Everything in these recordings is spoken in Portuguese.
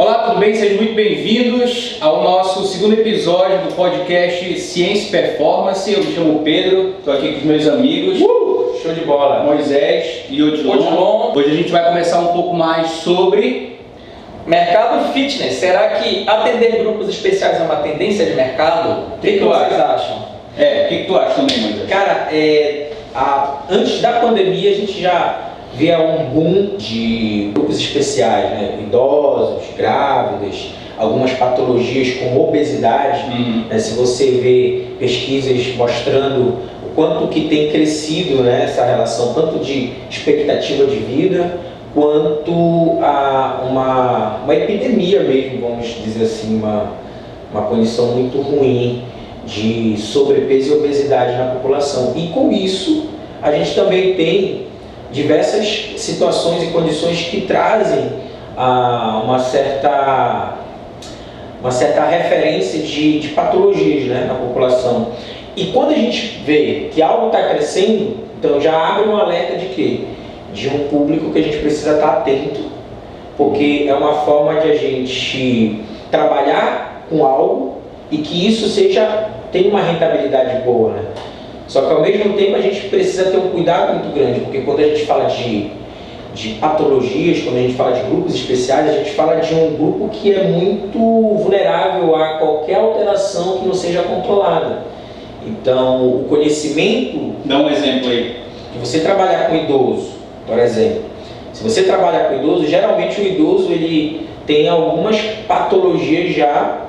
Olá, tudo bem? Sejam muito bem-vindos ao nosso segundo episódio do podcast Ciência e Performance. Eu me chamo Pedro, estou aqui com os meus amigos. Show de bola! Moisés e Odilon. Hoje a gente vai conversar um pouco mais sobre mercado fitness. Será que atender grupos especiais é uma tendência de mercado? O que vocês acham? O que tu acha também, Moisés? Cara, antes da pandemia a gente já via um boom de grupos especiais, né? Idosos, grávidas, algumas patologias como obesidade. Né? Se você vê pesquisas mostrando o quanto que tem crescido, né, essa relação, tanto de expectativa de vida, quanto a uma epidemia mesmo, vamos dizer assim, uma condição muito ruim de sobrepeso e obesidade na população. E com isso, a gente também tem diversas situações e condições que trazem uma certa referência de patologias, né, na população. E quando a gente vê que algo está crescendo, então já abre um alerta de quê? De um público que a gente precisa estar atento, porque é uma forma de a gente trabalhar com algo e que isso tenha uma rentabilidade boa, né? Só que ao mesmo tempo a gente precisa ter um cuidado muito grande, porque quando a gente fala de patologias, quando a gente fala de grupos especiais, a gente fala de um grupo que é muito vulnerável a qualquer alteração que não seja controlada. Então, o conhecimento... Dá um exemplo aí. De você trabalhar com idoso, por exemplo. Se você trabalhar com idoso, geralmente o idoso ele tem algumas patologias já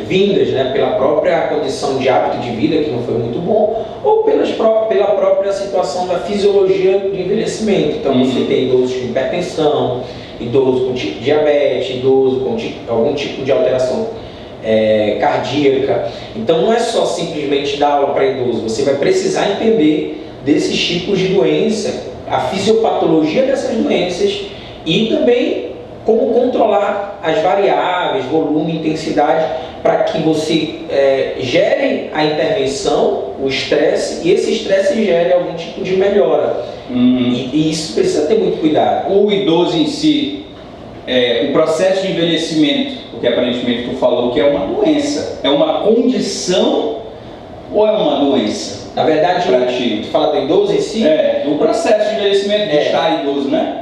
vindas, né, pela própria condição de hábito de vida que não foi muito bom, ou pela própria situação da fisiologia do envelhecimento. Então você tem idosos com hipertensão, idoso com diabetes, idoso com algum tipo de alteração cardíaca. Então não é só simplesmente dar aula para idoso, você vai precisar entender desses tipos de doença, a fisiopatologia dessas doenças e também como controlar as variáveis, volume, intensidade, para que você gere a intervenção, o estresse, e esse estresse gere algum tipo de melhora. E isso precisa ter muito cuidado. O idoso em si, o processo de envelhecimento, porque aparentemente tu falou que é uma doença, é uma condição ou é uma doença? Na verdade, tu fala do idoso em si? O processo de envelhecimento de estar idoso, né?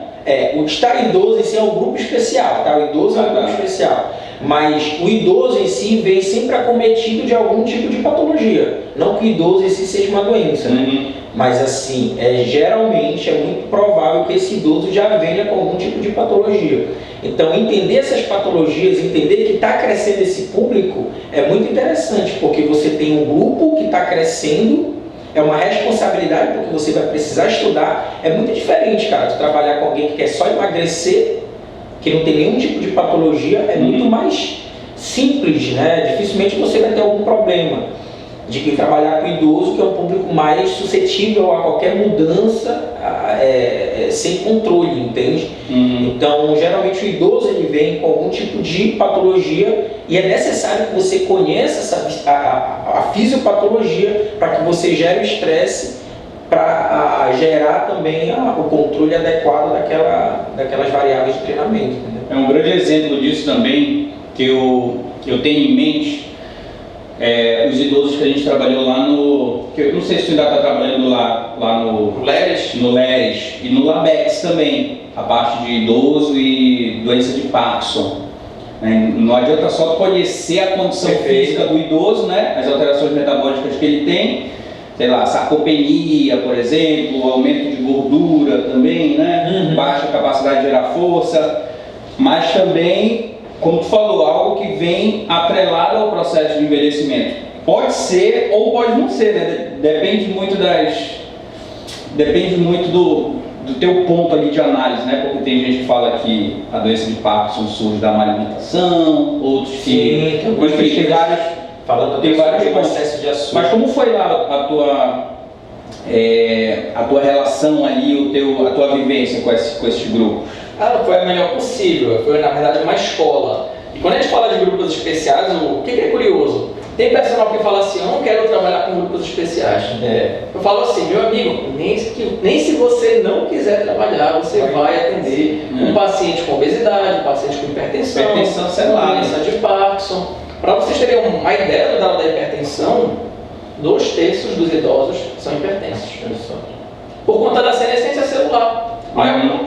O estar idoso em si é um grupo especial, tá? O idoso é um grupo especial. Mas o idoso em si vem sempre acometido de algum tipo de patologia. Não que o idoso em si seja uma doença, né? Mas assim, geralmente é muito provável que esse idoso já venha com algum tipo de patologia. Então entender essas patologias, entender que está crescendo esse público é muito interessante, porque você tem um grupo que está crescendo, é uma responsabilidade, porque você vai precisar estudar. É muito diferente, cara, tu trabalhar com alguém que quer só emagrecer, que não tem nenhum tipo de patologia, é muito mais simples, né? Dificilmente você vai ter algum problema. De que trabalhar com idoso, que é um público mais suscetível a qualquer mudança sem controle, entende? Então, geralmente o idoso ele vem com algum tipo de patologia e é necessário que você conheça a fisiopatologia para que você gere o estresse para gerar também o controle adequado daquelas variáveis de treinamento. Entendeu? É um grande exemplo disso também que eu tenho em mente. Os idosos que a gente trabalhou lá que eu não sei se tu ainda está trabalhando lá no LERES e no LABEX também, a parte de idoso e doença de Parkinson. Não adianta só conhecer a condição física do idoso, né? As alterações metabólicas que ele tem, sei lá, sarcopenia, por exemplo, aumento de gordura também, né? Baixa capacidade de gerar força, mas também, como tu falou, algo que vem atrelado ao processo de envelhecimento. Pode ser ou pode não ser, né? Depende muito do teu ponto ali de análise, né? Porque tem gente que fala que a doença de Parkinson surge da má alimentação, outros que... tem vários processos de açúcar. Mas como foi lá a tua relação ali, a tua vivência com esses grupos? Foi a melhor possível, foi na verdade uma escola. E quando a gente fala de grupos especiais, o que é curioso? Tem personal que fala assim, eu não quero trabalhar com grupos especiais. Eu falo assim, meu amigo, nem se você não quiser trabalhar, você vai atender um paciente com obesidade, um paciente com hipertensão celular, doença de Parkinson. Para vocês terem uma ideia da hipertensão, 2/3 dos idosos são hipertensos. Por conta da senescência celular.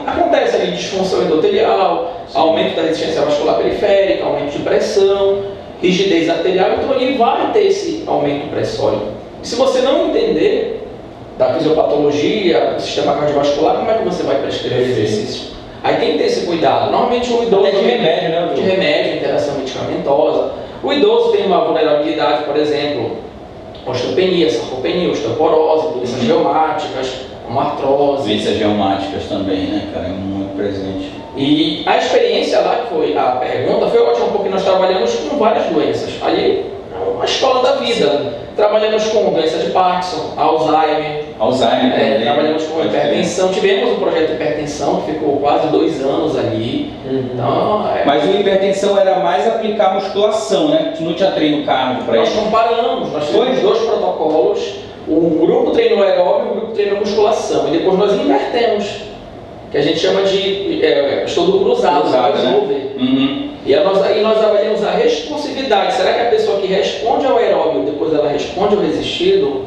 Acontece ali disfunção endotelial, aumento da resistência vascular periférica, aumento de pressão, rigidez arterial, então ele vai ter esse aumento pressório. E se você não entender da fisiopatologia, do sistema cardiovascular, como é que você vai prescrever exercício? Aí tem que ter esse cuidado. Normalmente o idoso... de remédio, né? De remédio, interação medicamentosa. O idoso tem uma vulnerabilidade, por exemplo, osteopenia, sarcopenia, osteoporose, doenças reumáticas, uma artrose. Doenças reumáticas também, né, cara? É muito presente. E a experiência lá, que foi a pergunta, foi ótima, porque nós trabalhamos com várias doenças. Ali é uma escola da vida. Sim. Trabalhamos com doença de Parkinson, Alzheimer. Trabalhamos com hipertensão. Tivemos um projeto de hipertensão que ficou quase 2 anos ali. Então, Mas o hipertensão era mais aplicar musculação, né? Não tinha treino cardio para isso. Nós comparamos, nós fizemos 2 protocolos. O grupo treinou aeróbio e o grupo treinou musculação. E depois nós invertemos, que a gente chama de estudo cruzado, né? E nós avaliamos a responsividade. Será que a pessoa que responde ao aeróbio, depois ela responde ao resistido?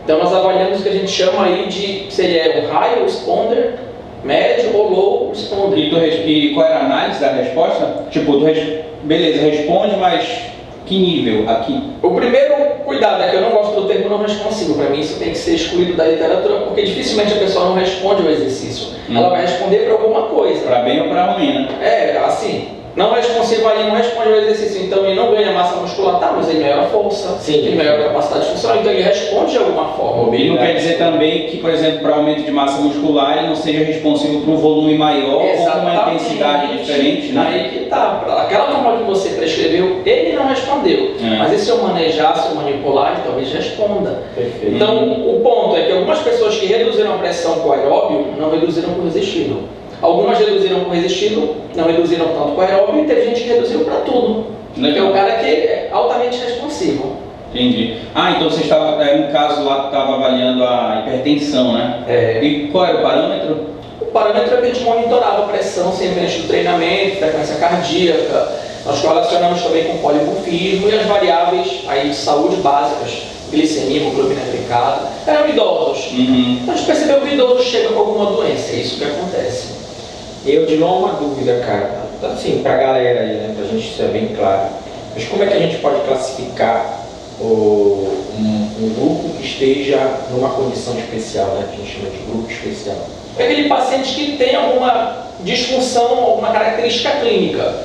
Então nós avaliamos o que a gente chama aí de, se ele é um high responder, médio ou low responder. E qual era a análise da resposta? Tipo, beleza, responde, mas que nível aqui? O primeiro cuidado é que eu não gosto do termo não responsivo. Para mim isso tem que ser excluído da literatura, porque dificilmente a pessoa não responde ao exercício. Ela vai responder para alguma coisa. Para bem ou para ruim, né? Assim, não responsivo ali não responde ao exercício, então ele não ganha massa muscular, tá, mas ele melhora a força, ele melhora a capacidade funcional, então ele responde de alguma forma. Ele não quer dizer também que, por exemplo, para aumento de massa muscular ele não seja responsivo para um volume maior ou com uma intensidade diferente, né? Aí que tá, aquela forma que você prescreveu, ele não respondeu, mas e se eu manejar, se eu manipular, ele talvez responda. Perfeito. Então, o ponto é que algumas pessoas que reduziram a pressão com o aeróbio, não reduziram com o resistido. Algumas reduziram com o resistido, não reduziram tanto com o aeróbio, e teve gente que reduziu para tudo. Que é um cara que é altamente responsivo. Entendi. Então você estava, no caso lá, estava avaliando a hipertensão, né? E qual era o parâmetro? O parâmetro é que a gente monitorava a pressão sempre antes do treinamento, frequência cardíaca. Nós correlacionamos também com polimorfismo e as variáveis aí de saúde básicas, glicemia, hemoglobina glicada. Eram idosos. Então a gente percebeu que o idoso chega com alguma doença, é isso que acontece. Eu de novo uma dúvida, cara, assim, pra galera aí, né, pra gente ser bem claro. Mas como é que a gente pode classificar um grupo que esteja numa condição especial, né, que a gente chama de grupo especial? É aquele paciente que tem alguma disfunção, alguma característica clínica.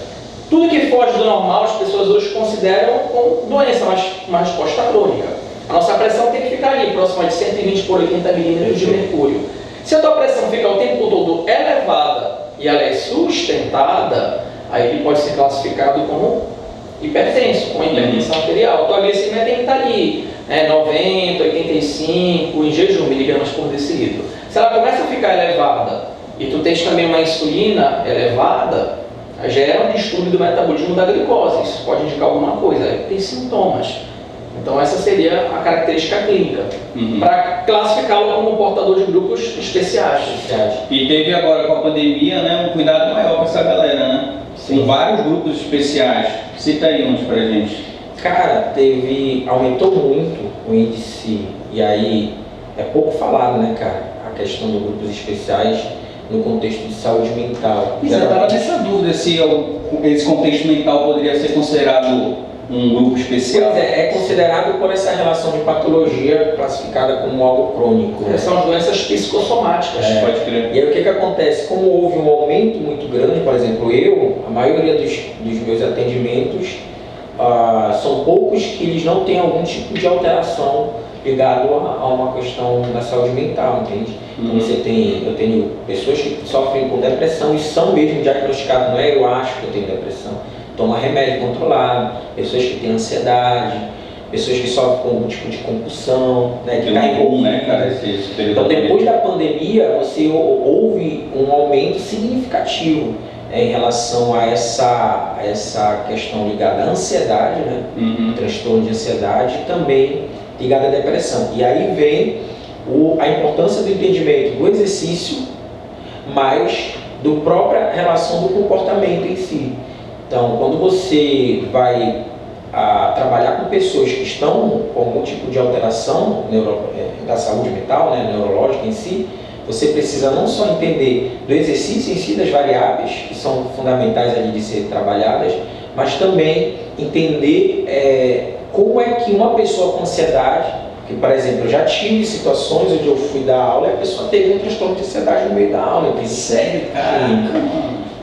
Tudo que foge do normal, as pessoas hoje consideram como doença, mas uma resposta crônica. A nossa pressão tem que ficar ali, próxima de 120 por 80 milímetros de mercúrio. Se a tua pressão fica o tempo todo elevada e ela é sustentada, aí ele pode ser classificado como hipertenso, com hipertensão arterial. Tua glicemia tem que estar ali, 90, 85, em jejum, miligramas por decilitro. Se ela começa a ficar elevada e tu tens também uma insulina elevada, gera um distúrbio do metabolismo da glicose. Isso pode indicar alguma coisa, aí tem sintomas. Então essa seria a característica clínica, para classificá-lo como portador de grupos especiais. E teve agora com a pandemia, né, um cuidado maior com essa galera, né? Sim. Com vários grupos especiais. Cita aí uns pra gente. Cara, aumentou muito o índice, e aí é pouco falado, né, cara, a questão dos grupos especiais no contexto de saúde mental. Eu estava nessa dúvida se esse contexto mental poderia ser considerado um grupo especial. Pois é considerado por essa relação de patologia classificada como algo crônico. São as doenças psicossomáticas. Pode crer. E aí o que acontece? Como houve um aumento muito grande, por exemplo, a maioria dos meus atendimentos são poucos que eles não têm algum tipo de alteração ligado a uma questão da saúde mental, entende? Então eu tenho pessoas que sofrem com depressão e são mesmo diagnosticadas, não é eu acho que eu tenho depressão. Toma remédio controlado, pessoas que têm ansiedade, pessoas que sofrem com algum tipo de compulsão, né, que tá comum, né, cara, esse então depois da pandemia, houve um aumento significativo em relação a essa questão ligada à ansiedade, né? Transtorno de ansiedade, também ligada à depressão. E aí vem a importância do entendimento do exercício, mas do própria relação do comportamento em si. Então, quando você vai trabalhar com pessoas que estão com algum tipo de alteração da saúde mental, né, neurológica em si, você precisa não só entender do exercício em si, das variáveis que são fundamentais ali de ser trabalhadas, mas também entender como é que uma pessoa com ansiedade, que, por exemplo, eu já tive situações onde eu fui dar aula e a pessoa teve um transtorno de ansiedade no meio da aula. Eu pensei, sério, cara?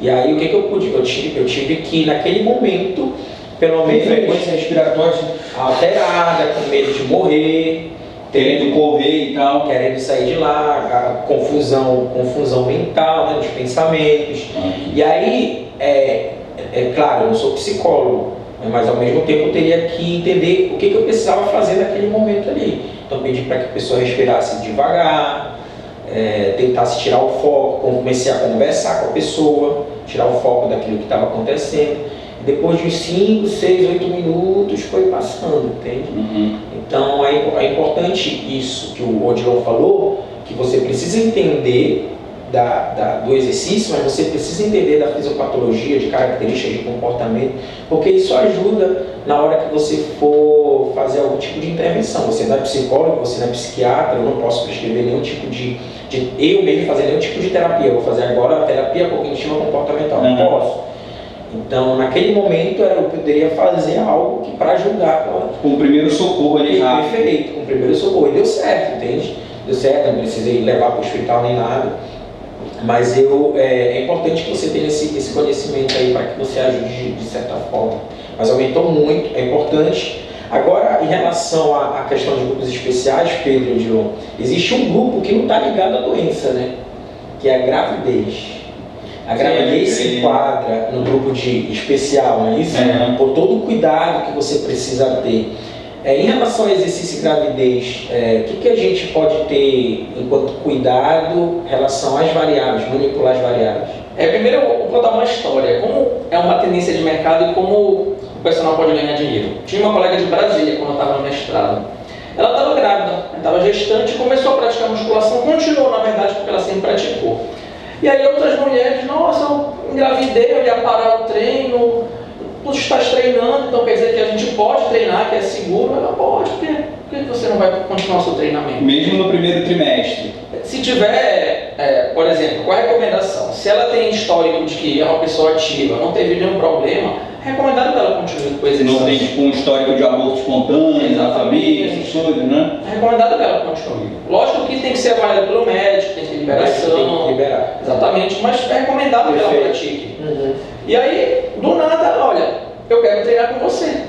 E aí o que eu pude? Eu tive que, naquele momento, pelo menos, frequência respiratória alterada, com medo de morrer, querendo correr e tal, querendo sair de lá, a confusão mental, né, dos pensamentos. E aí, claro, eu não sou psicólogo, mas ao mesmo tempo eu teria que entender o que eu precisava fazer naquele momento ali. Então pedi para que a pessoa respirasse devagar, tentasse tirar o foco, comecei a conversar com a pessoa, tirar o foco daquilo que estava acontecendo. Depois de uns 5, 6, 8 minutos foi passando, entende? Então é importante isso que o Odilon falou, que você precisa entender do exercício, mas você precisa entender da fisiopatologia, de características de comportamento, porque isso ajuda na hora que você for fazer algum tipo de intervenção. Você não é psicólogo, você não é psiquiatra, eu não posso prescrever nenhum tipo eu mesmo fazer nenhum tipo de terapia. Eu vou fazer agora a terapia cognitiva comportamental, não posso. Então, naquele momento, eu poderia fazer algo que para ajudar. Com o primeiro socorro ali rápido. Perfeito, com o primeiro socorro. E deu certo, entende? Deu certo, não precisei levar para o hospital nem nada. Mas é importante que você tenha esse conhecimento aí para que você ajude de certa forma. Mas aumentou muito, é importante. Agora, em relação à questão de grupos especiais, Pedro e Odilon, existe um grupo que não está ligado à doença, né? Que é a gravidez. A gravidez se enquadra no grupo de especial, não é isso? Por todo o cuidado que você precisa ter. Em relação ao exercício e gravidez, o que a gente pode ter enquanto cuidado em relação às variáveis, manipular as variáveis? Primeiro eu vou dar uma história, como é uma tendência de mercado e como o personal pode ganhar dinheiro. Tinha uma colega de Brasília, quando eu estava no mestrado. Ela estava grávida, estava gestante, começou a praticar musculação, continuou na verdade porque ela sempre praticou. E aí outras mulheres, nossa, eu engravidei, eu ia parar o treino, tu estás treinando, então quer dizer que a gente pode treinar, que é seguro? Ela pode, por que você não vai continuar o seu treinamento? Mesmo no primeiro trimestre? Se tiver, por exemplo, qual a recomendação? Se ela tem histórico de que é uma pessoa ativa, não teve nenhum problema, é recomendado que ela continue com o exercício. Não tem tipo um histórico de aborto espontâneo na família, essas coisas, né? É recomendado que ela continue. Lógico que tem que ser avaliado pelo médico, tem que ter liberação. Tem que liberar. Exatamente, mas é recomendado que ela pratique. E aí, do nada, olha, eu quero treinar com você.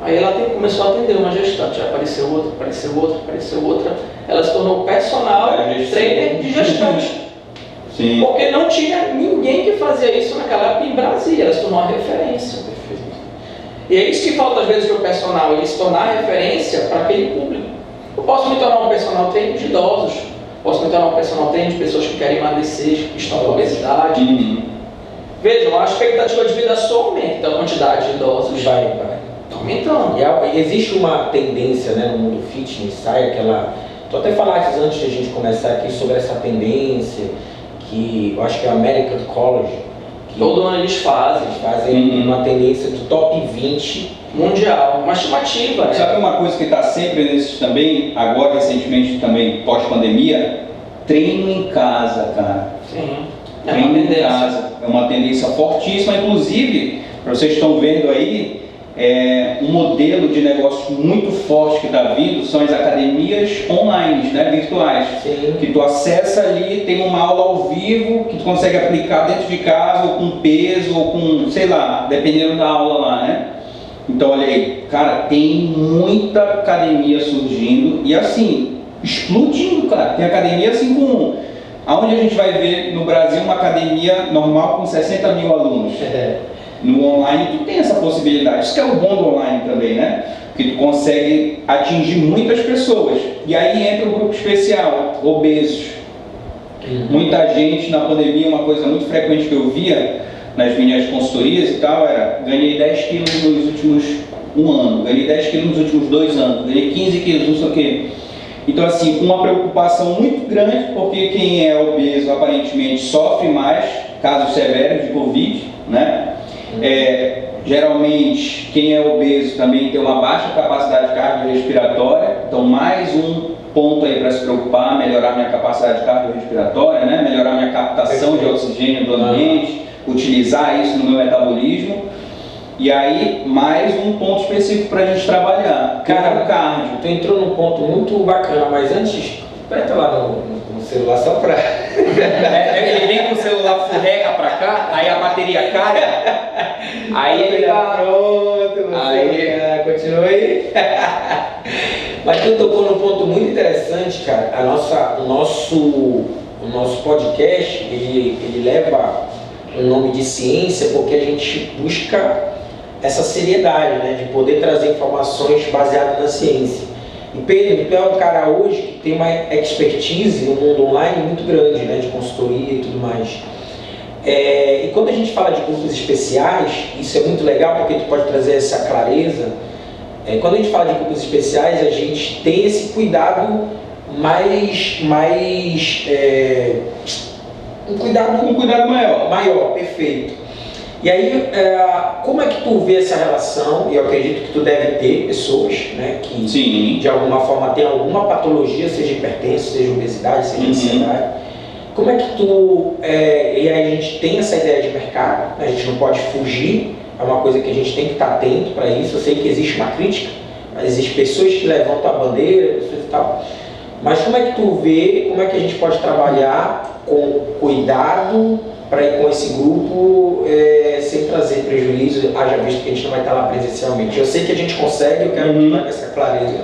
Aí ela começou a atender uma gestante, apareceu outra. Ela se tornou personal trainer de gestante. Sim. Porque não tinha ninguém que fazia isso naquela época em Brasília, ela se tornou uma referência. E é isso que falta às vezes para o personal, ele se tornar referência para aquele público. Eu posso me tornar um personal trainer de idosos, posso me tornar um personal trainer de pessoas que querem emagrecer, que estão com obesidade. Vejam, a expectativa de vida só aumenta, então a quantidade de idosos vai aumentando. E existe uma tendência, né, no mundo fitness, sai aquela... Tu até falaste antes de a gente começar aqui sobre essa tendência, que eu acho que é o American College. Todo ano eles fazem uma tendência do top 20 mundial, uma estimativa, né? Sabe uma coisa que está sempre nesses também, agora recentemente também, pós-pandemia? Treino em casa, cara. Sim. Treino em casa. É uma tendência fortíssima, inclusive, para vocês estão vendo aí, um modelo de negócio muito forte que está vindo são as academias online, né, virtuais. Sim. Que tu acessa ali, tem uma aula ao vivo que tu consegue aplicar dentro de casa, ou com peso, ou com, sei lá, dependendo da aula lá, né? Então olha aí, cara, tem muita academia surgindo e assim, explodindo, cara. Tem academia assim com... Aonde a gente vai ver no Brasil uma academia normal com 60 mil alunos? No online tu tem essa possibilidade, isso que é o bom do online também, né? Que tu consegue atingir muitas pessoas. E aí entra o grupo especial, obesos. Muita gente na pandemia, uma coisa muito frequente que eu via nas minhas consultorias e tal, era ganhei 10 quilos nos últimos 1 ano, ganhei 10 quilos nos últimos 2 anos, ganhei 15 quilos, não sei o quê. Então assim, uma preocupação muito grande, porque quem é obeso aparentemente sofre mais casos severos de Covid, né? Geralmente, quem é obeso também tem uma baixa capacidade cardiorrespiratória, então mais um ponto aí para se preocupar, melhorar minha capacidade cardiorrespiratória, né? Melhorar minha captação de oxigênio do ambiente, utilizar isso no meu metabolismo. E aí, mais um ponto específico para a gente trabalhar, cara, o cardio. Tu entrou num ponto muito bacana, mas antes, aperta lá no celular só para... Ele vem com o celular furreca para cá, aí a bateria cai, aí ele tá... Pronto, aí continua aí. Mas tu tocou num ponto muito interessante, cara. O nosso podcast, ele leva um nome de ciência porque a gente busca essa seriedade, né, de poder trazer informações baseadas na ciência. E Pedro, tu é um cara hoje que tem uma expertise no mundo online muito grande, né, de consultoria e tudo mais. E quando a gente fala de grupos especiais, isso é muito legal porque tu pode trazer essa clareza. Quando a gente fala de grupos especiais, a gente tem esse cuidado um cuidado maior, perfeito. E aí, como é que tu vê essa relação? E eu acredito que tu deve ter pessoas, né, que Sim. de alguma forma tem alguma patologia, seja hipertenso, seja obesidade, seja ansiedade. Como é que tu... e aí a gente tem essa ideia de mercado, né? A gente não pode fugir, é uma coisa que a gente tem que estar atento para isso. Eu sei que existe uma crítica, mas existem pessoas que levantam a bandeira, pessoas e tal. Mas como é que tu vê, como é que a gente pode trabalhar com cuidado para ir com esse grupo sem trazer prejuízo, haja visto que a gente não vai estar lá presencialmente? Eu sei que a gente consegue, eu quero mostrar essa clareza.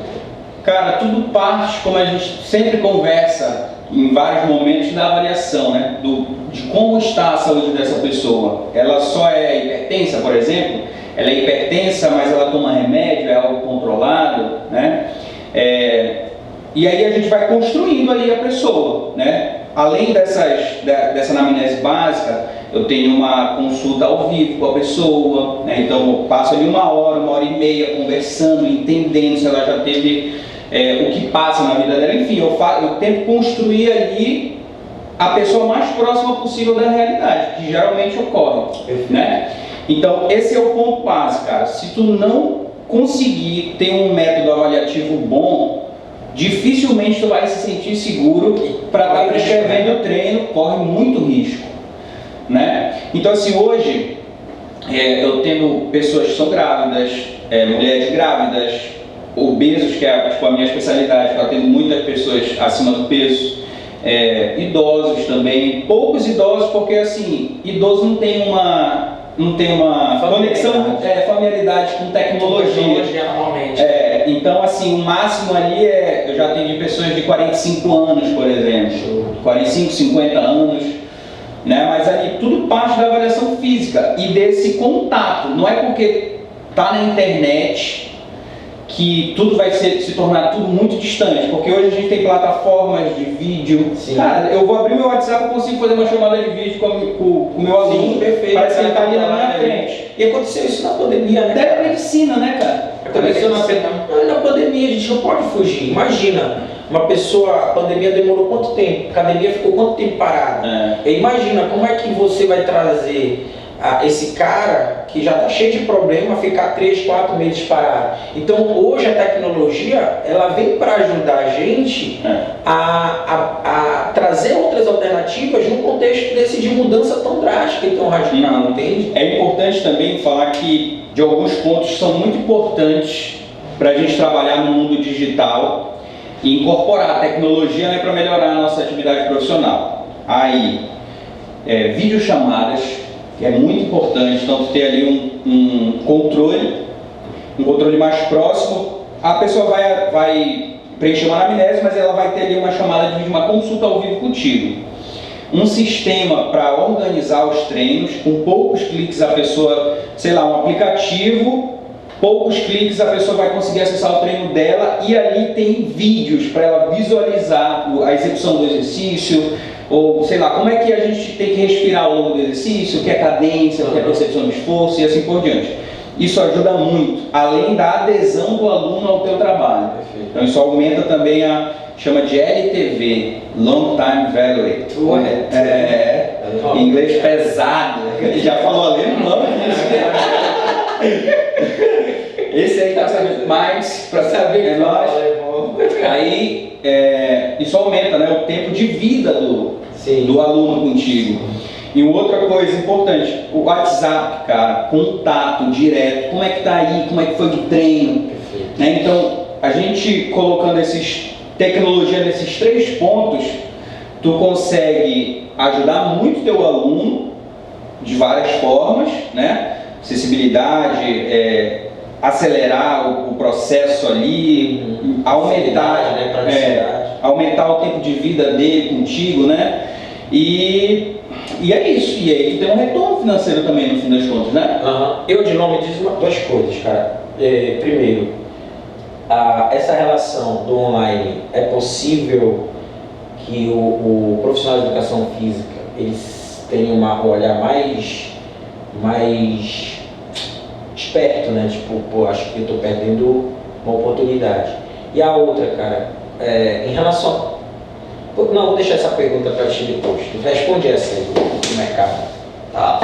Cara, tudo parte, como a gente sempre conversa em vários momentos, da avaliação, né? De como está a saúde dessa pessoa. Ela só é hipertensa, por exemplo? Ela é hipertensa, mas ela toma remédio, é algo controlado, né? E aí a gente vai construindo ali a pessoa, né? Além dessa anamnese básica, eu tenho uma consulta ao vivo com a pessoa, né? Então eu passo ali 1 hora, 1h30 conversando, entendendo se ela já teve o que passa na vida dela. Enfim, eu tento construir ali a pessoa mais próxima possível da realidade, que geralmente ocorre, né? Então esse é o ponto básico, cara. Se tu não conseguir ter um método avaliativo bom, dificilmente tu vai se sentir seguro para estar prescrevendo o treino, corre muito risco, né? Então assim, hoje eu tenho pessoas que são grávidas, mulheres grávidas, obesos, que é tipo a minha especialidade, eu atendo muitas pessoas acima do peso, idosos também, poucos idosos, porque assim, idoso não tem uma conexão, familiaridade com tecnologia. Normalmente. Então assim, o máximo ali eu já atendi pessoas de 45 anos, por exemplo, 45, 50 anos, né? Mas ali tudo parte da avaliação física e desse contato. Não é porque tá na internet que tudo vai se tornar tudo muito distante, porque hoje a gente tem plataformas de vídeo. Sim. Cara, eu vou abrir meu WhatsApp e consigo fazer uma chamada de vídeo com o meu aluno. Sim, perfeito. Parece que ele está ali na minha frente. E aconteceu isso na pandemia, né? Telemedicina, né, cara? Aconteceu na pandemia, a gente não pode fugir. Imagina, uma pessoa, a pandemia demorou quanto tempo? A academia ficou quanto tempo parada? Imagina, como é que você vai trazer esse cara que já está cheio de problema ficar 3, 4 meses parado? Então hoje a tecnologia ela vem para ajudar a gente a trazer outras alternativas num contexto desse de mudança tão drástica e tão radical, entende? É importante também falar que de alguns pontos que são muito importantes para a gente trabalhar no mundo digital e incorporar a tecnologia, né, para melhorar a nossa atividade profissional. Aí, videochamadas, que é muito importante, então ter ali um controle mais próximo. A pessoa vai preencher uma anamnese, mas ela vai ter ali uma chamada de vídeo, uma consulta ao vivo contigo. Um sistema para organizar os treinos, com poucos cliques a pessoa, sei lá, um aplicativo, poucos cliques a pessoa vai conseguir acessar o treino dela e ali tem vídeos para ela visualizar a execução do exercício, Ou, sei lá, como é que a gente tem que respirar ao longo do exercício, o que é cadência, o que é percepção do esforço e assim por diante. Isso ajuda muito, além da adesão do aluno ao teu trabalho. Perfeito. Então isso aumenta também chama de LTV, Long Time Value. Em inglês pesado, ele já falou alemão. Esse aí tá sabendo mais para saber, é nóis. Aí isso aumenta, né, o tempo de vida do aluno contigo. E outra coisa importante, o WhatsApp, cara, contato direto, como é que tá aí, como é que foi do treino. Né? Então, a gente colocando tecnologia nesses 3 pontos, tu consegue ajudar muito teu aluno de várias formas, né? Acessibilidade, acelerar o processo ali, aumentar, aumentar o tempo de vida dele contigo, né? E é isso, e aí tu tem um retorno financeiro também no fim das contas, né? Eu de nome diz 2 coisas, cara. Primeiro, essa relação do online é possível que o profissional de educação física eles tenham um olhar mais esperto, né? Tipo, pô, acho que eu estou perdendo uma oportunidade. E a outra, cara, em relação... Não, vou deixar essa pergunta para ti depois. Tu responde essa aí do mercado. Tá.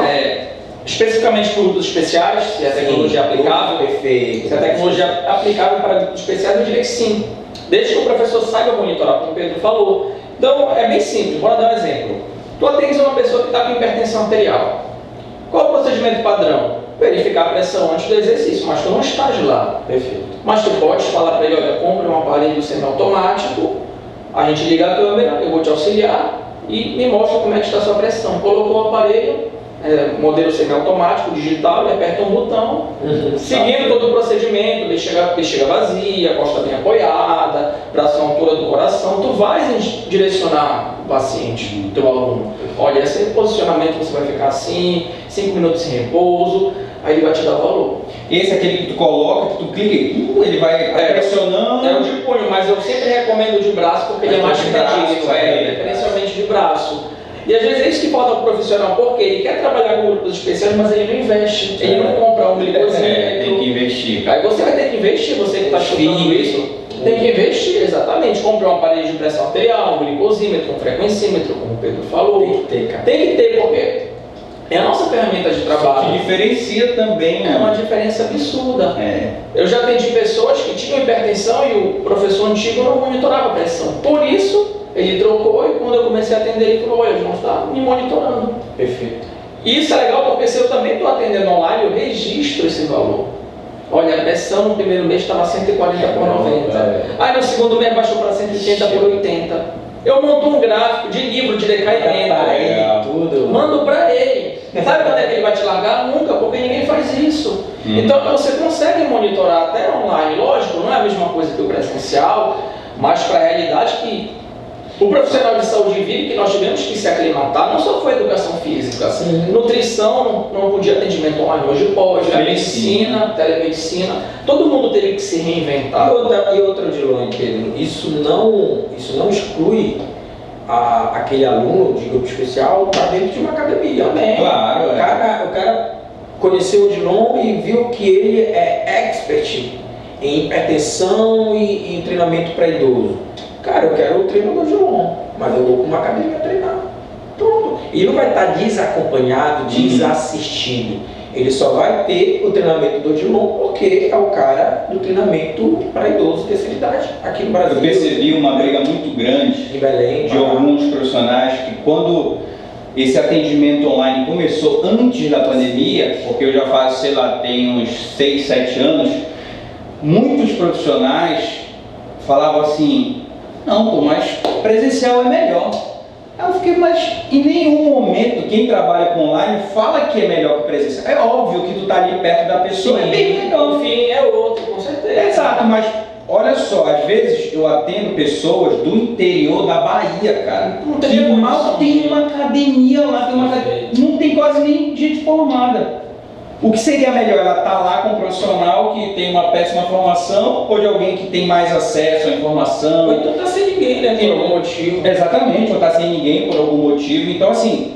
Especificamente para grupos especiais, se a tecnologia é aplicável. Perfeito. Se a tecnologia é aplicável para grupos especiais, eu diria que sim. Desde que o professor saiba monitorar, como o Pedro falou. Então, é bem simples. Bora dar um exemplo. Tu atendes uma pessoa que está com hipertensão arterial. Qual é o procedimento padrão? Verificar a pressão antes do exercício, mas tu não estás lá. Perfeito. Mas tu pode falar para ele, olha, compre um aparelho semiautomático, a gente liga a câmera, eu vou te auxiliar e me mostra como é que está a sua pressão. Colocou o aparelho, modelo semiautomático, digital, ele aperta um botão, seguindo todo o procedimento, bexiga vazia, costa bem apoiada, braço à altura do coração, tu vais direcionar o paciente, o teu aluno. Olha, esse posicionamento você vai ficar assim, 5 minutos sem repouso, aí ele vai te dar o valor. Esse é aquele que tu coloca, que tu clica, ele vai pressionando. É o de punho, mas eu sempre recomendo o de braço porque ele é mais credível, preferencialmente de braço. E às vezes é isso que falta ao profissional, porque ele quer trabalhar com grupos especiais, mas ele não investe, ele não compra um glicosímetro. Tem que investir. Aí você vai ter que investir, você que está estudando isso, tem que investir, exatamente. Comprar um aparelho de pressão arterial, um glicosímetro, um frequencímetro, como o Pedro falou. Tem que ter, cara. Tem que ter, porque é a nossa ferramenta de trabalho. Que diferencia também, né? É uma diferença absurda. Eu já atendi pessoas que tinham hipertensão e o professor antigo não monitorava a pressão. Por isso, ele trocou e quando eu comecei a atender, ele falou, olha, João, está me monitorando. Perfeito. E isso é legal porque se eu também estou atendendo online, eu registro esse valor. Olha, a pressão no primeiro mês estava 140 por 90. Aí no segundo mês baixou para 180 por 80. Eu monto um gráfico de livro de decaimento. Tudo. Mando para ele. Sabe quando é que ele vai te largar? Nunca, porque ninguém faz isso. Então você consegue monitorar até online. Lógico, não é a mesma coisa que o presencial, mas para a realidade que o profissional de saúde vive, que nós tivemos que se aclimatar, não só foi educação física, nutrição, não podia atendimento online, hoje pode, medicina, telemedicina, todo mundo teve que se reinventar. E outra, Odilon, Pedro, isso não exclui aquele aluno de grupo especial para dentro de uma academia. Também. Claro, o cara conheceu o Odilon e viu que ele é expert em hipertensão e em treinamento para idoso. Cara, eu quero o treino do Odilon, mas eu vou para uma academia treinar. Pronto. E não vai estar desacompanhado, desassistido. Ele só vai ter o treinamento do Odilon porque é o cara do treinamento para idosos de terceira idade aqui no Brasil. Eu percebi uma briga muito grande em Belém, de alguns profissionais que quando esse atendimento online começou antes da pandemia, porque eu já faço, sei lá, tem uns 6, 7 anos, muitos profissionais falavam assim, não, pô, mas presencial é melhor. Aí eu fiquei, mas em nenhum momento quem trabalha com online fala que é melhor que presencial. É óbvio que tu tá ali perto da pessoa, é bem melhor. Enfim, é outro, com certeza. Exato, mas olha só, às vezes eu atendo pessoas do interior da Bahia, cara, que mal tem uma academia lá, não tem quase nem gente formada. O que seria melhor? Ela estar lá com um profissional que tem uma péssima formação ou de alguém que tem mais acesso à informação? Ou então tá sem ninguém, né? Por algum motivo. Exatamente, ou tá sem ninguém por algum motivo. Então, assim,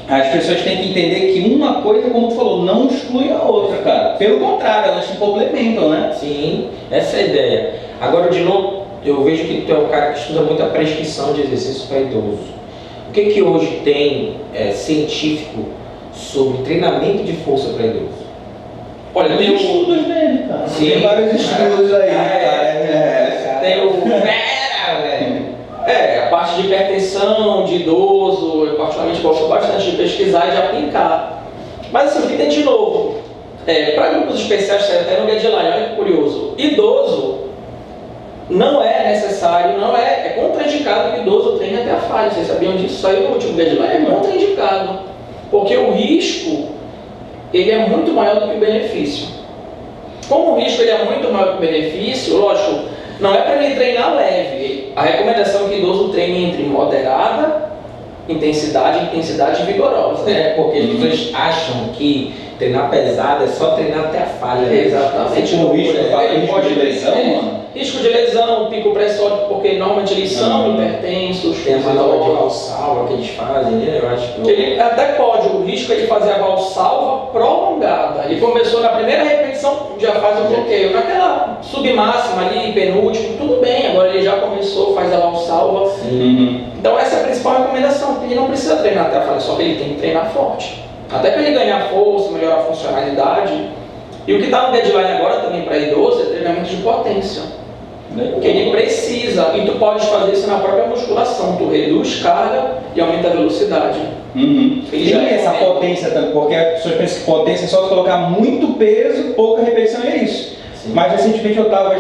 as pessoas têm que entender que uma coisa, como tu falou, não exclui a outra, cara. Pelo contrário, elas se complementam, né? Sim, essa é a ideia. Agora, Odilon, eu vejo que tu é um cara que estuda muito a prescrição de exercício para idoso. O que hoje tem científico sobre treinamento de força para idoso? Olha, tem estudos dele, cara. Sim. Tem vários estudos aí, cara. Tem o Vera, velho. A parte de hipertensão, de idoso, eu particularmente gosto bastante de pesquisar e de aplicar. Mas assim, o que tem de novo? Para grupos especiais, sai até no guideline, olha que curioso. Idoso não é necessário, é contraindicado que o idoso treine até a falha. Vocês sabiam disso? Saiu no último guideline, é contraindicado. Porque o risco, ele é muito maior do que o benefício. Como o risco ele é muito maior do que o benefício, lógico, não é para ele treinar leve. A recomendação é que o idoso treine entre moderada intensidade e intensidade vigorosa. Porque as pessoas acham que treinar pesado é só treinar até a falha. Exatamente. O risco de lesão, mano? Risco de lesão, pico pressórico, porque normalmente eles são hipertensos. Tem a manobra de valsalva que eles fazem, né? Eu acho que ele até pode, o risco é ele fazer a valsalva prolongada. Ele começou na primeira repetição, já faz o bloqueio. Naquela submáxima ali, penúltimo, tudo bem, agora ele já começou, faz a valsalva. Então essa é a principal recomendação, porque ele não precisa treinar até a falha, só que ele tem que treinar forte. Até para ele ganhar força, melhorar a funcionalidade. E o que está no guideline agora também para idoso é treinamento de potência. Porque ele precisa, e tu pode fazer isso na própria musculação, tu reduz carga e aumenta a velocidade. Tem essa potência também, porque as pessoas pensam que potência é só colocar muito peso, pouca repetição e é isso. Sim. Mas recentemente eu estava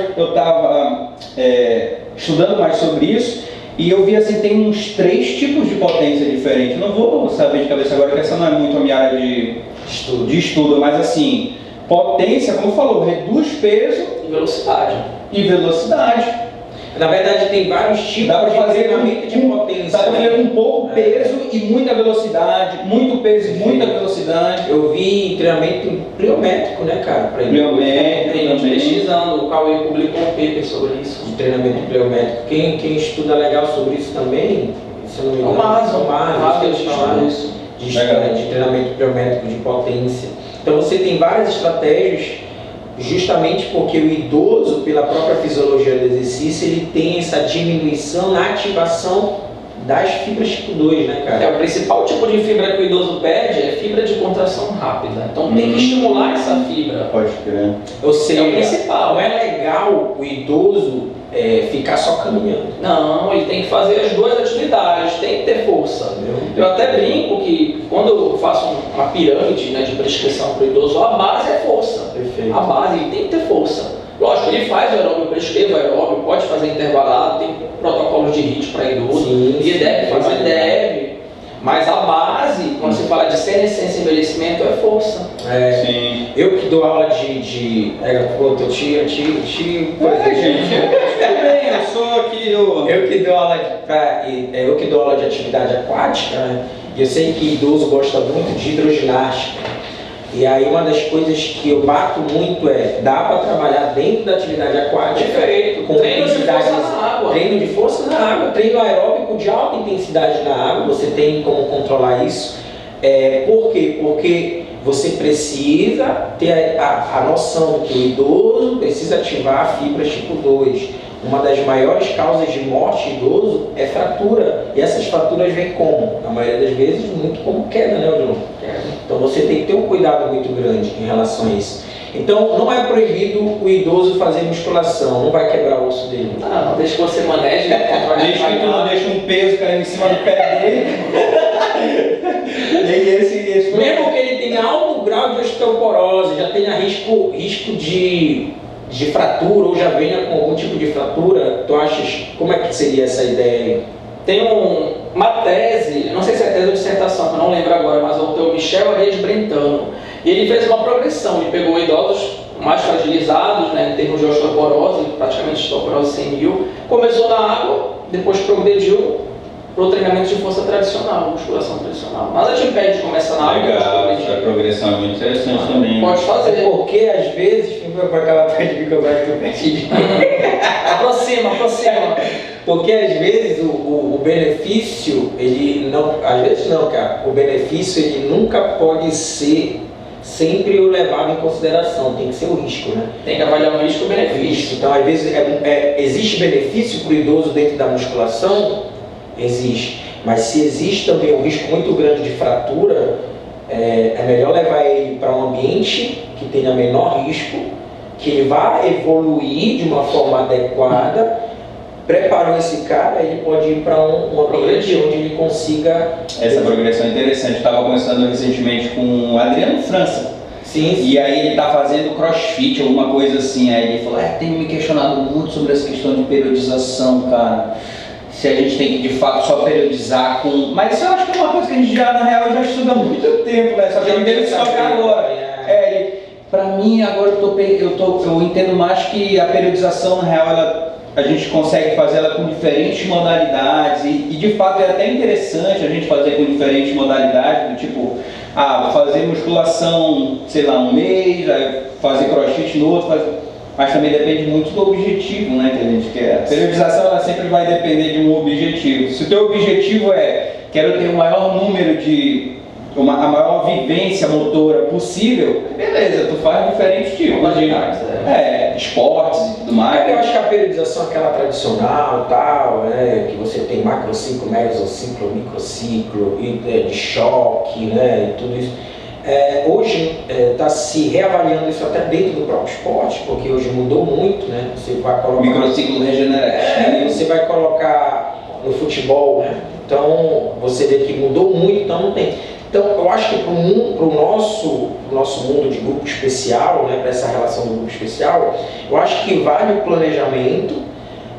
estudando mais sobre isso e eu vi assim, tem uns 3 tipos de potência diferentes. Não vou saber de cabeça agora, porque essa não é muito a minha área de estudo, mas assim, potência, como falou, reduz peso e velocidade. Na verdade, tem vários tipos. Dá para fazer de potência. Dá para fazer com pouco peso e muita velocidade, muito peso e muita velocidade. Eu vi treinamento pliométrico, né, cara? Pliométrico, pesquisando, o Cauê publicou um paper sobre isso. De treinamento pliométrico. Quem estuda legal sobre isso também, se eu não me engano, o Maso, de treinamento pliométrico de potência. Então você tem várias estratégias, justamente porque o idoso, pela própria fisiologia do exercício, ele tem essa diminuição na ativação das fibras tipo 2, né, cara? O principal tipo de fibra que o idoso perde é fibra de contração rápida. Então tem que estimular essa fibra. Pode crer. Ou seja, é o principal. Não é legal o idoso ficar só caminhando. Não, ele tem que fazer as duas atividades, tem que ter força. Eu até brinco que quando eu faço uma pirâmide, né, de prescrição para o idoso, a base é força. Perfeito. A base ele tem que ter força. Lógico, ele faz o aeróbio, prescreve o aeróbio, pode fazer intervalado, tem protocolos de HIIT para idoso, ele deve fazer, deve. Mas a base, quando se fala de senescência e envelhecimento, é força. Sim. Eu que dou aula de eu sou aqui eu que dou aula de atividade aquática, né? E eu sei que idoso gosta muito de hidroginástica. E aí uma das coisas que eu bato muito dá para trabalhar dentro da atividade aquática. Perfeito. Com treino de força na água. Treino de força na água, treino aeróbico de alta intensidade na água, você tem como controlar isso. Por quê? Porque você precisa ter a noção de que o idoso precisa ativar fibras tipo 2. Uma das maiores causas de morte idoso é fratura. E essas fraturas vêm como? Na maioria das vezes, muito como queda, né, Odilon? Então você tem que ter um cuidado muito grande em relação a isso. Então não é proibido o idoso fazer musculação, não vai quebrar o osso dele. Não, deixa que você maneje, desde que tu não deixa um peso caindo em cima do pé dele. E mesmo que ele tenha alto grau de osteoporose, já tenha risco de fratura ou já venha com algum tipo de fratura, tu achas, como é que seria essa ideia aí? Tem uma tese, não sei se é tese ou dissertação, eu não lembro agora, mas o Michel Arias Brentano, e ele fez uma progressão, ele pegou idosos mais fragilizados, né, em termos de osteoporose, praticamente osteoporose 100 mil, começou na água, depois progrediu para o treinamento de força tradicional, musculação tradicional. Nada te impede de começar na aula. Legal, essa progressão é muito interessante também. Pode fazer. Porque às vezes, para aquela parte de microfone que eu perdi. Aproxima. Porque às vezes o benefício, ele não. Às vezes não, cara. O benefício ele nunca pode ser sempre o levado em consideração, tem que ser o risco, né? Tem que avaliar o risco e o benefício. Então, às vezes, existe benefício para o idoso dentro da musculação? Existe. Mas se existe também um risco muito grande de fratura, é melhor levar ele para um ambiente que tenha menor risco, que ele vá evoluir de uma forma adequada. Preparou esse cara, ele pode ir para um ambiente onde ele consiga... Essa progressão é interessante. Eu estava conversando recentemente com o Adriano França. Sim. E aí ele está fazendo crossfit, alguma coisa assim. Aí ele falou, tem me questionado muito sobre essa questão de periodização, cara. Se a gente tem que, de fato, só periodizar com... Mas isso eu acho que é uma coisa que a gente já, na real, já estuda há muito tempo, né? Só que ele veio tocar agora. Pra mim, agora eu entendo mais que a periodização, na real, a gente consegue fazer ela com diferentes modalidades e de fato é até interessante a gente fazer com diferentes modalidades, do tipo, vou fazer musculação, sei lá, um mês, aí fazer crossfit no outro, mas também depende muito do objetivo, né, que a gente quer. A periodização ela sempre vai depender de um objetivo. Se o teu objetivo quero ter o maior número a maior vivência motora possível, beleza, tu faz diferentes tipos de esportes e tudo mais. Eu acho que a periodização é aquela tradicional, tal, que você tem macrociclo, mesociclo, microciclo, de choque, né, e tudo isso. Hoje está se reavaliando isso até dentro do próprio esporte, porque hoje mudou muito, né? Você vai colocar microciclo regenerativo. Você vai colocar no futebol, né? Então você vê que mudou muito, então não tem. Então, eu acho que para o nosso mundo de grupo especial, né, para essa relação do grupo especial, eu acho que vale o planejamento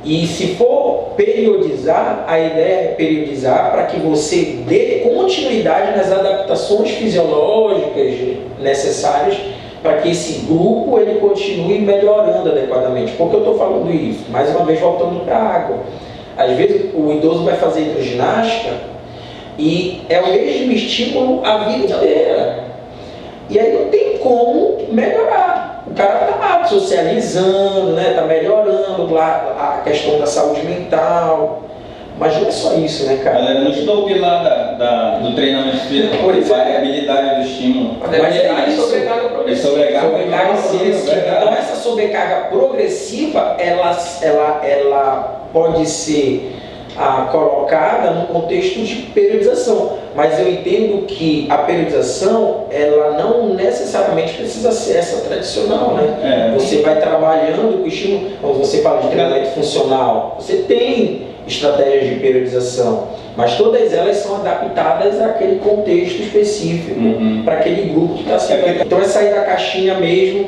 e, se for periodizar, a ideia é periodizar para que você dê continuidade nas adaptações fisiológicas necessárias para que esse grupo ele continue melhorando adequadamente. Por que eu estou falando isso? Mais uma vez, voltando para a água. Às vezes, o idoso vai fazer hidroginástica e é o mesmo estímulo a vida inteira. E aí não tem como melhorar. O cara está socializando, né? Está melhorando lá a questão da saúde mental. Mas não é só isso, né, cara? Galera, não estudou o pilar do treinamento físico, variabilidade do estímulo. Mas é sobrecarga progressiva. Então essa sobrecarga progressiva, ela pode ser colocada no contexto de periodização, mas eu entendo que a periodização ela não necessariamente precisa ser essa tradicional, né? Você vai trabalhando com o estímulo, quando você fala de treinamento funcional, você tem estratégias de periodização, mas todas elas são adaptadas àquele contexto específico, para aquele grupo que está sendo. Então é sair da caixinha mesmo.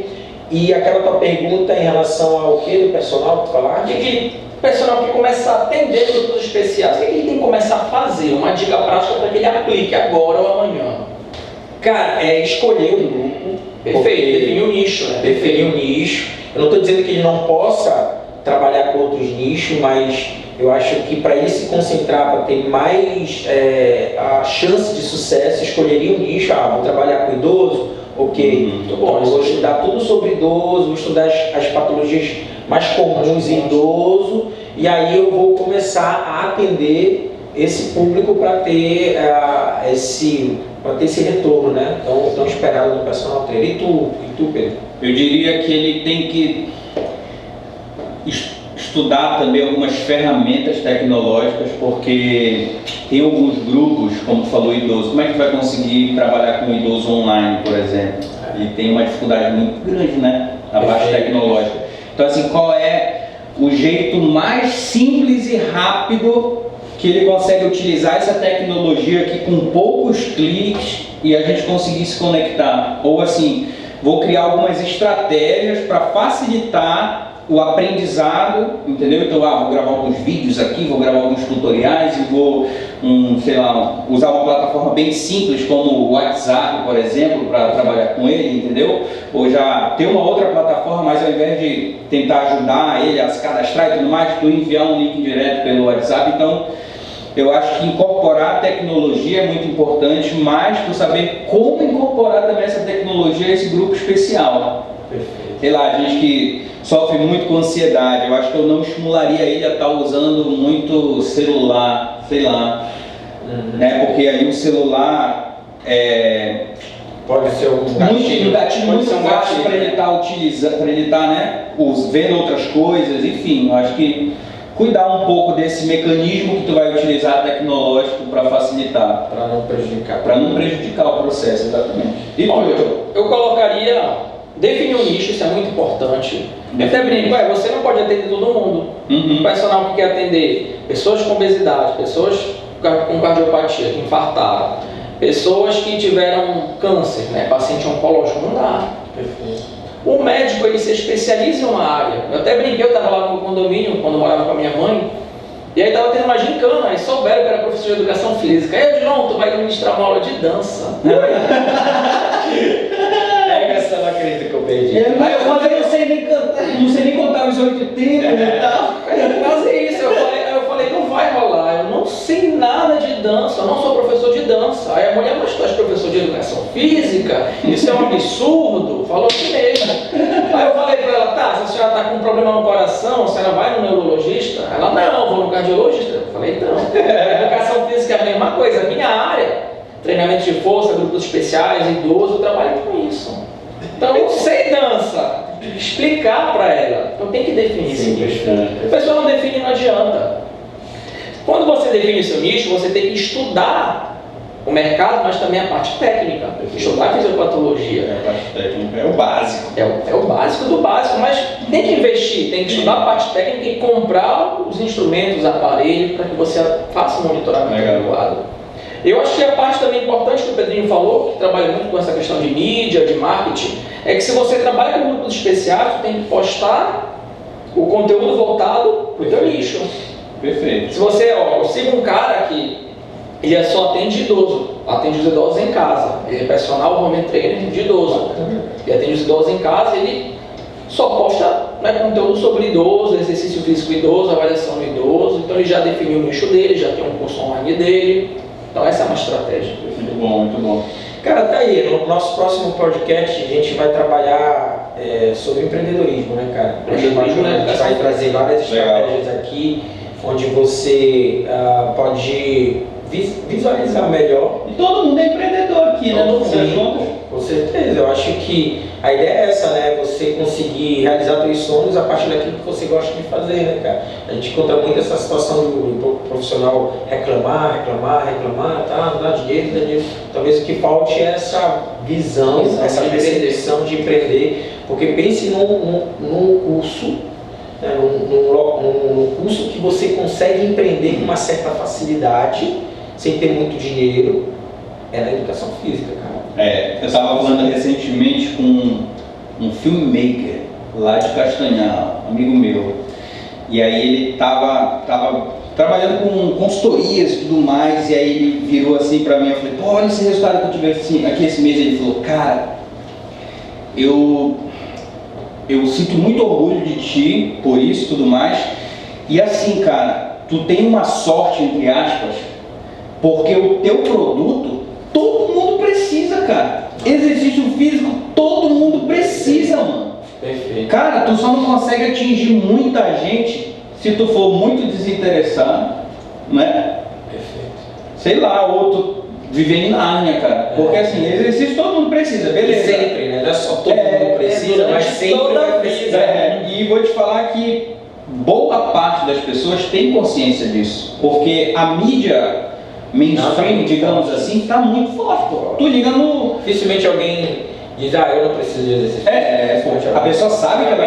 E aquela tua pergunta em relação ao que do personal que tu falaste? O personal que começa a atender grupos especiais, o que ele tem que começar a fazer? Uma dica prática para que ele aplique agora ou amanhã? Cara, escolher um grupo. Perfeito, definir um nicho, né? Definir um nicho. Eu não estou dizendo que ele não possa trabalhar com outros nichos, mas eu acho que para ele se concentrar, para ter mais a chance de sucesso, escolheria um nicho. Vou trabalhar com idoso, ok. Então, eu vou estudar tudo sobre idoso, vou estudar as patologias mais comuns em idoso, e aí eu vou começar a atender esse público para ter esse retorno, né? Tão esperado no personal trainer. E tu, Pedro? Eu diria que ele tem que estudar também algumas ferramentas tecnológicas, porque tem alguns grupos, como falou, idoso. Como é que vai conseguir trabalhar com o idoso online, por exemplo? Ele tem uma dificuldade muito grande, né? Na parte tecnológica. Então, assim, qual é o jeito mais simples e rápido que ele consegue utilizar essa tecnologia aqui com poucos cliques e a gente conseguir se conectar? Ou assim, vou criar algumas estratégias para facilitar o aprendizado, entendeu? Então, vou gravar alguns vídeos aqui, vou gravar alguns tutoriais e vou, usar uma plataforma bem simples como o WhatsApp, por exemplo, para trabalhar com ele, entendeu? Ou já ter uma outra plataforma, mas ao invés de tentar ajudar ele a se cadastrar e tudo mais, tu enviar um link direto pelo WhatsApp. Então, Eu acho que incorporar a tecnologia é muito importante, mas tu saber como incorporar também essa tecnologia a esse grupo especial. Perfeito. Sei lá, a gente que sofre muito com ansiedade, eu acho que eu não estimularia ele a estar usando muito celular, sei lá, né? Porque aí o celular pode ser um gatilho muito fácil para ele estar utilizando, para ele estar, né, vendo outras coisas, enfim, eu acho que cuidar um pouco desse mecanismo que tu vai utilizar tecnológico para facilitar. Para não prejudicar. Para não prejudicar o processo, exatamente. E eu colocaria, definir um nicho, isso é muito importante. Eu até brinco, você não pode atender todo mundo. Um personal que quer atender pessoas com obesidade, pessoas com cardiopatia, que infartaram, pessoas que tiveram câncer, né, paciente oncológico, não dá. Perfeito. O médico, ele se especializa em uma área. Eu até brinquei, eu estava lá no condomínio, quando eu morava com a minha mãe, e aí estava tendo uma gincana, aí souberam que era professor de educação física. Aí eu disse, não, tu vai ministrar uma aula de dança. Essa não acredito que eu perdi. Aí eu falei, não sei nem contar os 8 tempos e tal. Mas é isso, eu falei, não vai rolar, eu não sei nada de dança, eu não sou professor de dança. Aí a mulher, mas tu és professor de educação física? Isso é um absurdo, falou assim mesmo. Aí eu falei pra ela, tá, se a senhora tá com um problema no coração, a senhora vai no neurologista? Ela, não, vou no cardiologista. Eu falei, então, educação física é a mesma coisa, a minha área, treinamento de força, grupos especiais, idoso, eu trabalho com isso. Então eu sei dança, explicar para ela, eu tenho que definir esse nicho. A pessoa não define, não adianta. Quando você define seu nicho, você tem que estudar o mercado, mas também a parte técnica. Estudar a fisiopatologia. A parte técnica é o básico. É o básico do básico, mas tem que investir, tem que estudar a parte técnica e comprar os instrumentos, os aparelhos, para que você faça um monitoramento adequado. Eu acho que a parte também importante que o Pedrinho falou, que trabalha muito com essa questão de mídia, de marketing, é que se você trabalha com grupos especiais, você tem que postar o conteúdo voltado para o teu nicho. Perfeito. Se você, eu sigo um cara que ele só atende idoso, atende os idosos em casa. Ele é personal home trainer de idoso. Ele atende os idosos em casa, ele só posta, né, conteúdo sobre idoso, exercício físico idoso, avaliação do idoso. Então ele já definiu o nicho dele, já tem um curso online dele. Então essa é uma estratégia. Muito bom, muito bom. Cara, tá aí, no nosso próximo podcast a gente vai trabalhar sobre empreendedorismo, né, cara? Empreendedorismo, né? A gente vai trazer várias estratégias aqui, onde você pode visualizar melhor. E todo mundo é empreendedor aqui, né? Com certeza, eu acho que a ideia é essa, né? Você conseguir realizar seus sonhos a partir daquilo que você gosta de fazer, né, cara? A gente encontra muito essa situação do profissional reclamar, tá? Não dá dinheiro. Talvez o que falte é essa visão, essa percepção de empreender, porque pense num curso, né? num curso que você consegue empreender com uma certa facilidade, sem ter muito dinheiro, é na educação física, cara. Eu estava falando recentemente com um filmmaker lá de Castanhal, amigo meu, e aí ele estava trabalhando com consultorias e tudo mais, e aí ele virou assim para mim, eu falei, pô, olha esse resultado que eu tive assim, aqui esse mês. Ele falou, cara, eu sinto muito orgulho de ti por isso e tudo mais, e assim, cara, tu tem uma sorte, entre aspas, porque o teu produto todo mundo precisa, cara. Exercício físico, todo mundo precisa, mano. Perfeito. Cara, tu só não consegue atingir muita gente se tu for muito desinteressado, né? Perfeito. Sei lá, ou tu viver em Nárnia, cara. Porque assim, exercício todo mundo precisa, beleza? Sempre, né? Não é só todo mundo precisa, mas sempre vai precisar. E vou te falar que boa parte das pessoas tem consciência disso. Porque a mídia mainstream, digamos assim, está muito forte, pô. Tu liga no... Dificilmente alguém diz, eu não preciso de exercício. A pessoa sabe que ela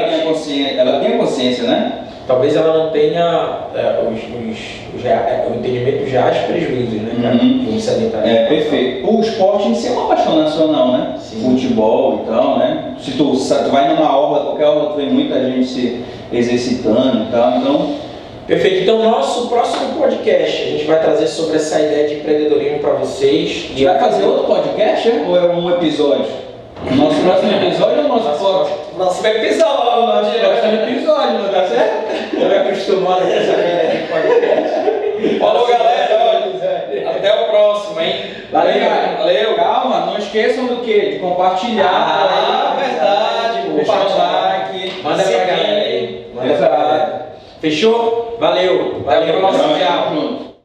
tem a consciência, né? Talvez ela não tenha o entendimento dos reais prejuízos, né, cara? Do sedentarismo. Perfeito. O esporte em si é uma paixão nacional, né? Sim. Futebol e tal, né? Se tu vai numa orla, qualquer orla, tu vê muita gente se exercitando e tal, então... Perfeito. Então, nosso próximo podcast, a gente vai trazer sobre essa ideia de empreendedorismo para vocês. A gente vai fazer outro podcast, ou é um episódio? Nosso próximo episódio é o nosso Próximo episódio, não tá certo? Eu me acostumado com essa ideia de podcast. Falou, galera! Valeu. Calma, não esqueçam do quê? De compartilhar. Verdade. Deixar o like. Manda pra galera aí. Manda pra galera. Fechou? Valeu. Até o próximo. Tamo junto.